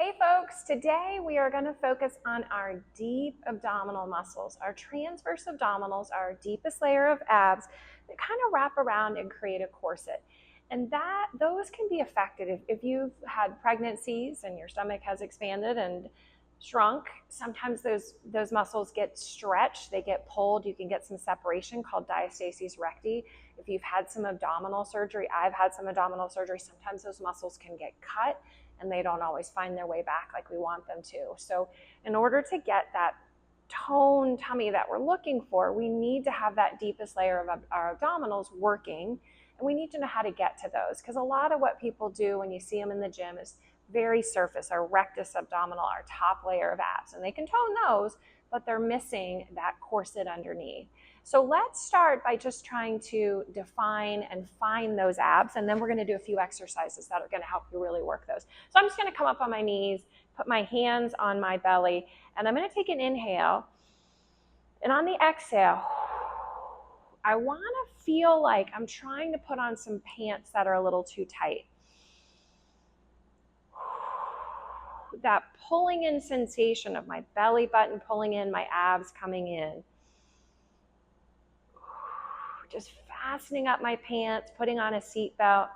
Hey folks, today we are going to focus on our deep abdominal muscles. Our transverse abdominals are our deepest layer of abs that kind of wrap around and create a corset. And those can be affected if you've had pregnancies and your stomach has expanded and shrunk. Sometimes those muscles get stretched, they get pulled, you can get some separation called Diastasis Recti. If you've had some abdominal surgery, I've had some abdominal surgery, sometimes those muscles can get cut and they don't always find their way back like we want them to. So in order to get that toned tummy that we're looking for, we need to have that deepest layer of our abdominals working, and we need to know how to get to those, because a lot of what people do when you see them in the gym is very surface, our rectus abdominal, our top layer of abs, and they can tone those, but they're missing that corset underneath. So let's start by just trying to define and find those abs, and then we're going to do a few exercises that are going to help you really work those. So I'm just going to come up on my knees, put my hands on my belly, and I'm going to take an inhale, and on the exhale, I want to feel like I'm trying to put on some pants that are a little too tight. That pulling in sensation of my belly button pulling in, my abs coming in. Just fastening up my pants, putting on a seatbelt.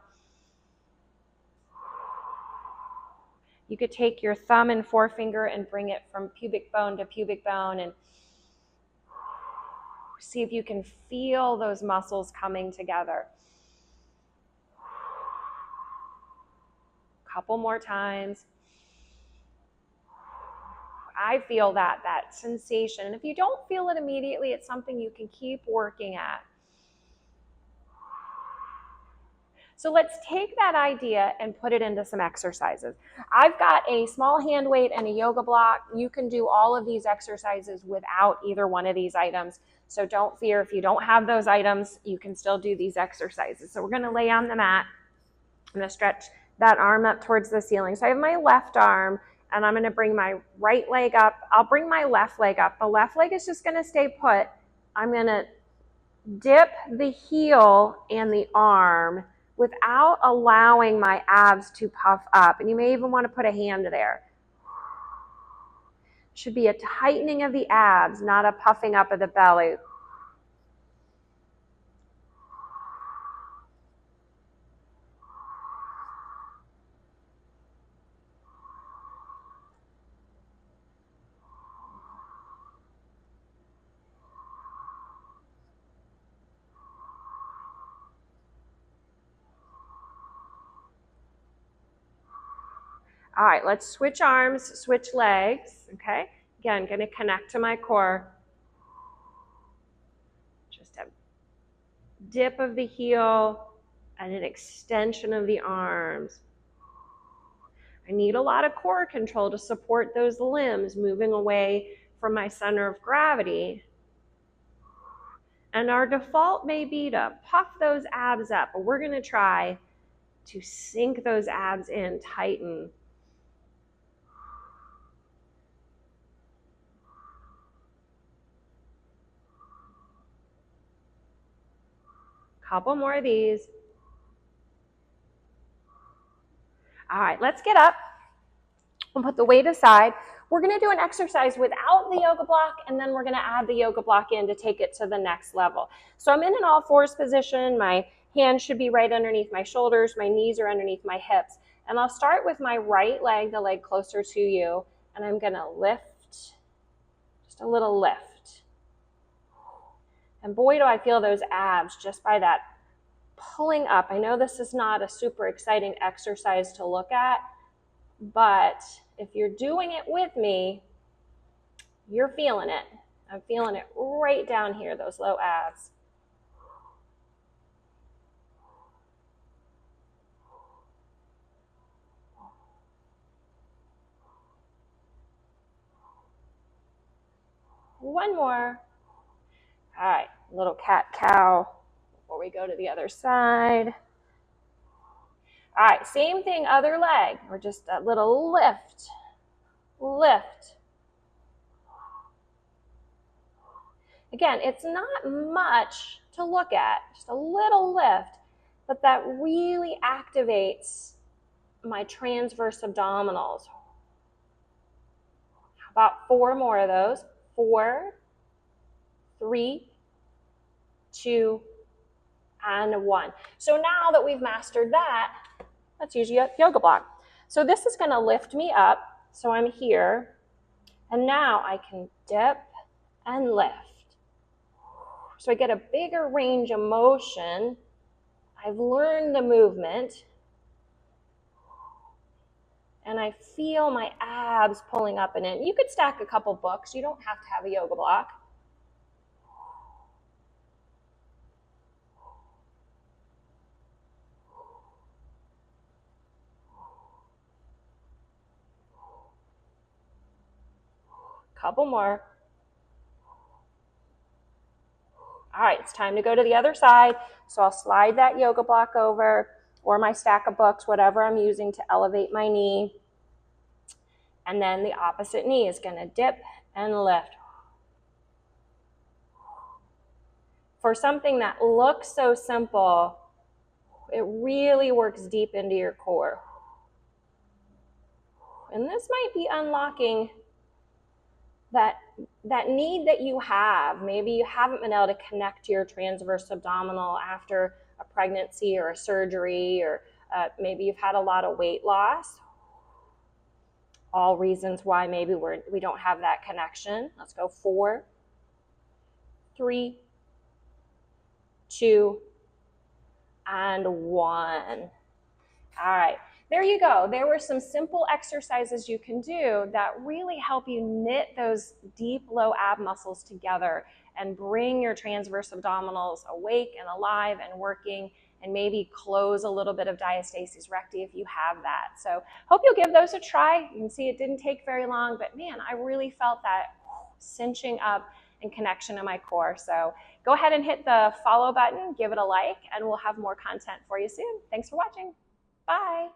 You could take your thumb and forefinger and bring it from pubic bone to pubic bone and see if you can feel those muscles coming together. Couple more times. I feel that sensation. And if you don't feel it immediately, it's something you can keep working at. So let's take that idea and put it into some exercises. I've got a small hand weight and a yoga block. You can do all of these exercises without either one of these items. So don't fear, if you don't have those items, you can still do these exercises. So we're going to lay on the mat. I'm going to stretch that arm up towards the ceiling. So I have my left arm, and I'm going to bring my right leg up. I'll bring my left leg up. The left leg is just going to stay put. I'm going to dip the heel and the arm without allowing my abs to puff up. And you may even want to put a hand there. Should be a tightening of the abs, not a puffing up of the belly. All right, let's switch arms, switch legs, okay? Again, going to connect to my core. Just a dip of the heel and an extension of the arms. I need a lot of core control to support those limbs moving away from my center of gravity. And our default may be to puff those abs up, but we're going to try to sink those abs in, tighten. Couple more of these. All right, let's get up and put the weight aside. We're going to do an exercise without the yoga block, and then we're going to add the yoga block in to take it to the next level. So I'm in an all fours position. My hands should be right underneath my shoulders. My knees are underneath my hips. And I'll start with my right leg, the leg closer to you, and I'm going to lift, just a little lift. And boy, do I feel those abs just by that pulling up. I know this is not a super exciting exercise to look at, but if you're doing it with me, you're feeling it. I'm feeling it right down here, those low abs. One more. All right, little cat-cow before we go to the other side. All right, same thing, other leg. Or just a little lift. Lift. Again, it's not much to look at, just a little lift, but that really activates my transverse abdominals. About 4 more of those. 4, 3, 2, and 1. So now that we've mastered that, let's use a yoga block. So this is going to lift me up. So I'm here. And now I can dip and lift. So I get a bigger range of motion. I've learned the movement. And I feel my abs pulling up and in. You could stack a couple books. You don't have to have a yoga block. Couple more. All right, it's time to go to the other side. So I'll slide that yoga block over, or my stack of books, whatever I'm using to elevate my knee. And then the opposite knee is going to dip and lift. For something that looks so simple, it really works deep into your core. And this might be unlocking that need that you have. Maybe you haven't been able to connect to your transverse abdominal after a pregnancy or a surgery, or maybe you've had a lot of weight loss. All reasons why maybe we don't have that connection. Let's go 4, 3, 2, and 1. All right. There you go. There were some simple exercises you can do that really help you knit those deep low ab muscles together and bring your transverse abdominals awake and alive and working, and maybe close a little bit of diastasis recti if you have that. So hope you'll give those a try. You can see it didn't take very long, but man, I really felt that cinching up and connection in my core. So go ahead and hit the follow button, give it a like, and we'll have more content for you soon. Thanks for watching. Bye.